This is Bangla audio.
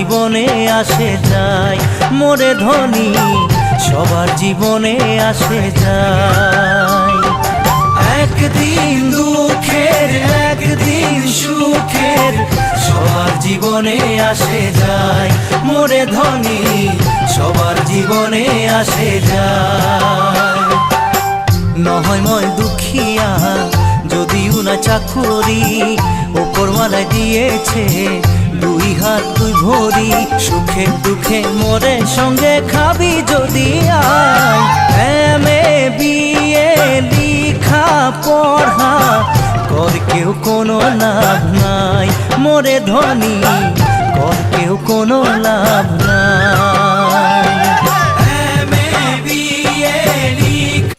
জীবনে আসে যায় মোরে ধনী, সবার জীবনে আসে যায়। একদিন দুঃখের একদিন সুখের, সবার জীবনে আসে যায় মোরে ধনী, সবার জীবনে আসে যায়। নহয় মই দুখিয়া যদিও না চাকুরি, উপরওয়ালায় দিয়েছে দুই হাত দুই ভরি। সুখে দুঃখে মোরে সঙ্গে খাবি যদি আয়, এমএ বিএ লিখা পড়া কর কেউ কোনো লাভ নাই মোরে ধনী, কর কেউ কোনো লাভ নাই। এমএ বিএ লিখা